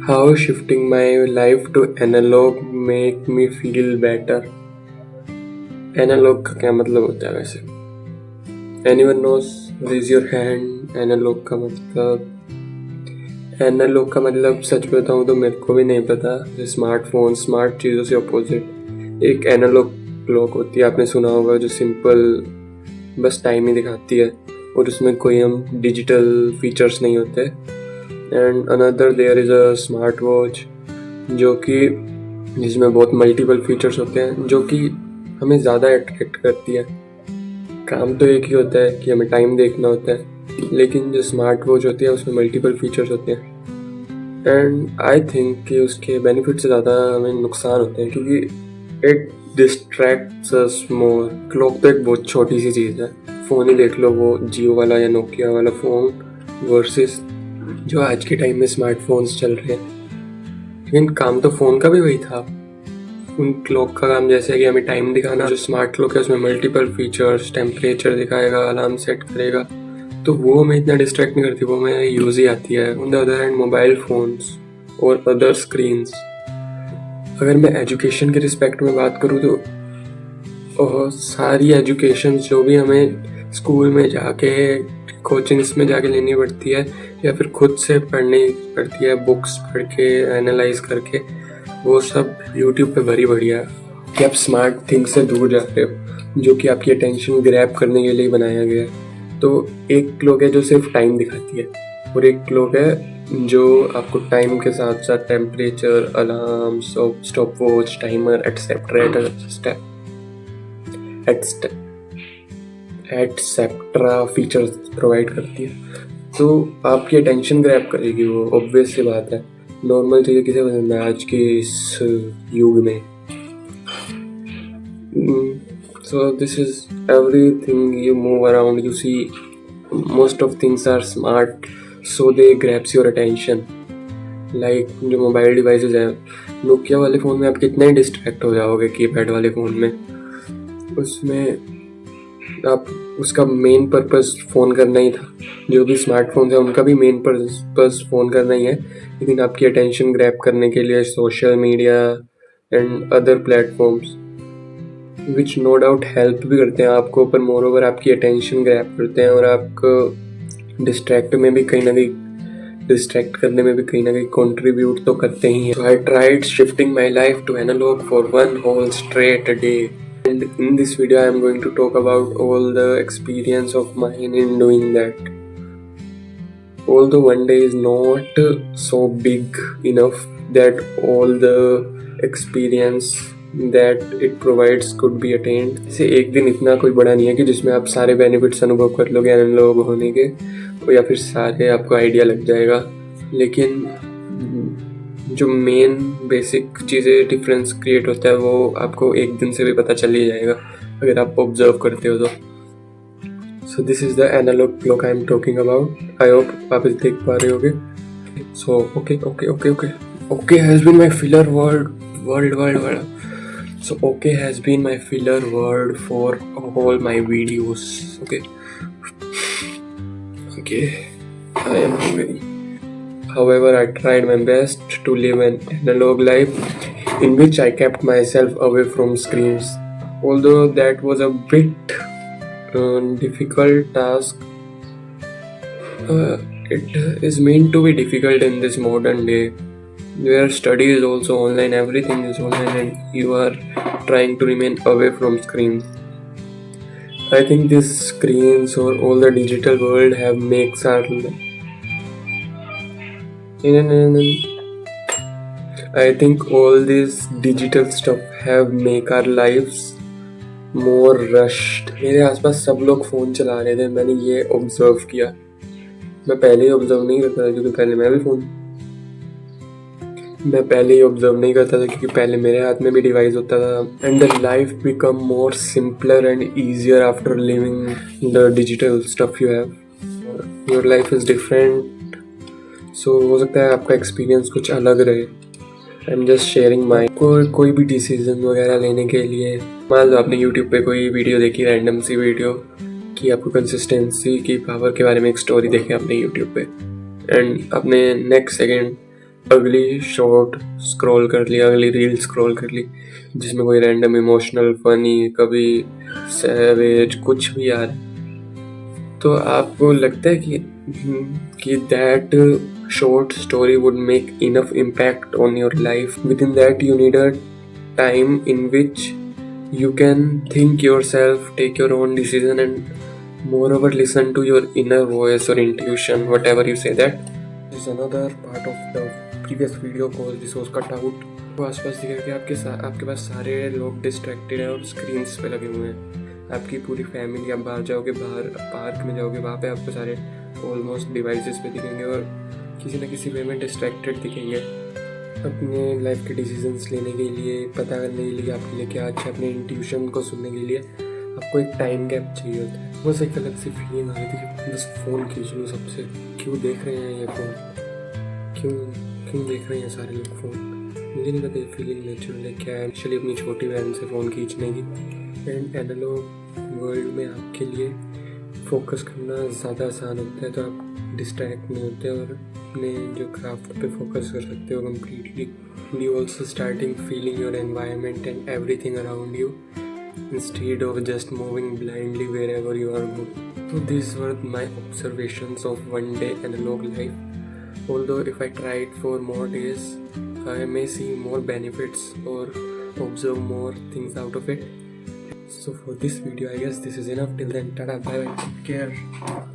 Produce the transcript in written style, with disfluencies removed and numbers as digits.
How shifting my life to analog make me feel better? Analog का क्या मतलब होता है वैसे? Anyone knows? Raise your hand. Analog का मतलब सच बताऊँ तो मेरे को भी नहीं पता. स्मार्टफोन स्मार्ट चीज़ों से अपोजिट एक एनालॉग क्लॉक होती है, आपने सुना होगा, जो सिंपल बस टाइम ही दिखाती है और उसमें कोई हम डिजिटल फीचर्स नहीं होते. And another there is a smart watch जो कि जिसमें बहुत मल्टीपल फीचर्स होते हैं, जो कि हमें ज़्यादा अट्रैक्ट करती है. काम तो एक ही होता है कि हमें टाइम देखना होता है, लेकिन जो स्मार्ट वॉच होती है उसमें मल्टीपल फीचर्स होते हैं. एंड आई थिंक कि उसके बेनिफिट से ज़्यादा हमें नुकसान होते हैं, क्योंकि it distracts us more. Clock तो एक बहुत छोटी सी चीज़ है. फ़ोन ही देख लो, वो जियो वाला या नोकिया वाला फ़ोन वर्सेस जो आज के टाइम में स्मार्टफोन्स चल रहे हैं. लेकिन काम तो फ़ोन का भी वही था. उन क्लॉक का काम जैसे कि हमें टाइम दिखाना. जो स्मार्ट क्लॉक है उसमें मल्टीपल फीचर्स, टेम्परेचर दिखाएगा, अलार्म सेट करेगा, तो वो हमें इतना डिस्ट्रैक्ट नहीं करती, वो हमें यूज़ ही आती है. On the other hand mobile phones और अदर स्क्रीन्स, अगर मैं एजुकेशन के रिस्पेक्ट में बात करूँ तो सारी एजुकेशन जो भी हमें स्कूल में जाके, कोचिंग्स में जाके लेनी पड़ती है या फिर खुद से पढ़नी पड़ती है, बुक्स पढ़ के एनालाइज करके, वो सब यूट्यूब पे भरी बढ़िया है. कि आप स्मार्ट थिंग से दूर जा रहे हो, जो कि आपकी अटेंशन ग्रैब करने के लिए बनाया गया है. तो एक क्लॉक है जो सिर्फ टाइम दिखाती है, और एक क्लॉक है जो आपको टाइम के साथ साथ temperature, alarm, stop watch, timer etcetera features provide करती है. तो आपकी अटेंशन ग्रैब करेगी वो, ऑब्वियस सी बात है. नॉर्मल चीज़ें किसे पसंद है आज के इस युग में. So this is everything you move around, you see most of things are smart, so they grabs your attention. Like जो मोबाइल डिवाइसेस हैं, नोकिया वाले फ़ोन में आप कितने डिस्ट्रैक्ट हो जाओगे कीपैड वाले फ़ोन में. उसमें आप उसका मेन पर्पस फ़ोन करना ही था. जो भी स्मार्टफोन है उनका भी मेन पर्पस फ़ोन करना ही है, लेकिन आपकी अटेंशन ग्रैब करने के लिए social media and other platforms, which no doubt help भी करते हैं आपको, पर मोर ओवर आपकी अटेंशन ग्रैब करते हैं और आपको डिस्ट्रैक्ट करने में भी कहीं ना कहीं कंट्रीब्यूट तो करते ही हैं. I tried shifting my life to analog for one whole straight day, and in this video I am going to talk about all the experience of mine in doing that. Although one day is not so big enough that all the experience that it provides could be attained. इसे एक दिन इतना कोई बड़ा नहीं है कि जिसमें आप सारे बेनिफिट्स अनुभव कर लोगे एनालॉग होने के, या फिर सारे आपको आइडिया लग जाएगा. लेकिन जो मेन बेसिक चीज़ें डिफरेंस क्रिएट होता है वो आपको एक दिन से भी पता चल ही जाएगा अगर आप ऑब्जर्व करते हो तो. So this is the analog clock I am talking about. I hope आप इसे देख पा रहे होगे. So okay has been my filler word. So okay has been my filler word for all my videos. Okay, I am hungry. However, I tried my best to live an analog life in which I kept myself away from screens. Although that was a bit difficult task, it is meant to be difficult in this modern day, where study is also online, everything is online, and you are trying to remain away from screens. I think these screens or all the digital world have makes our I think all this digital stuff have make our lives more rushed. मेरे आसपास सब लोग phone चला रहे थे, मैंने ये observe किया. मैं पहले ही ऑब्जर्व नहीं करता था क्योंकि पहले मेरे हाथ में भी डिवाइस होता था. And the life become more simpler and easier after living the digital stuff you have. Your life is different, so हो सकता है आपका एक्सपीरियंस कुछ अलग रहे. I am just sharing my. कोई भी डिसीजन वगैरह लेने के लिए, मान लो आपने यूट्यूब पे कोई वीडियो देखी, रैंडम सी वीडियो, कि आपको कंसिस्टेंसी की पावर के बारे में एक स्टोरी देखी आपने यूट्यूब पे, एंड आपने नेक्स्ट सेकेंड अगली शॉर्ट स्क्रॉल कर ली, अगली रील स्क्रॉल कर ली जिसमें कोई रैंडम इमोशनल फनी कभी सैवेज कुछ भी आ रहा है, तो आपको लगता है कि that short story would make enough impact on your life? Within that you need a time in which you can think yourself, take your own decision, and moreover listen to your inner voice or intuition, whatever you say. That is another part of the previous video called this was cut out. तो आसपास दिखा कि आपके पास सारे लोग distracted हैं और screens पे लगे हुए हैं। आपकी पूरी फैमिली, आप बाहर जाओगे, बाहर पार्क में जाओगे, वहाँ पे आपको सारे ऑलमोस्ट डिवाइसेस पे दिखेंगे और किसी न किसी वे में डिस्ट्रैक्टेड दिखेंगे। अपने लाइफ के डिसीजंस लेने के लिए, पता करने के लिए आपके लिए क्या अच्छा, अपने इंट्यूशन को सुनने के लिए आपको एक टाइम गैप चाहिए होता है। बस एक अलग सी फीलिंग आ रही थी कि बस फ़ोन खींच लूँ सबसे, क्यों देख रहे हैं ये फ़ोन, क्यों देख रहे हैं सारे लोग फ़ोन। मुझे नहीं पता ये फीलिंग नेचुरल है क्या है। एक्चुअली अपनी छोटी बहन से फ़ोन खींचने की। एंड एनालॉग वर्ल्ड में आपके लिए फोकस करना ज़्यादा आसान होता है, तो आप डिस्ट्रैक्ट नहीं होते और अपने जो क्राफ्ट पे फोकस कर सकते हो completely. You also starting feeling your environment and everything around you instead of just moving blindly wherever you are going. So these were my observations of one day analog life. Although if I tried for more days, I may see more benefits or observe more things out of it. So for this video, I guess this is enough. Till then, tada, bye bye, take care.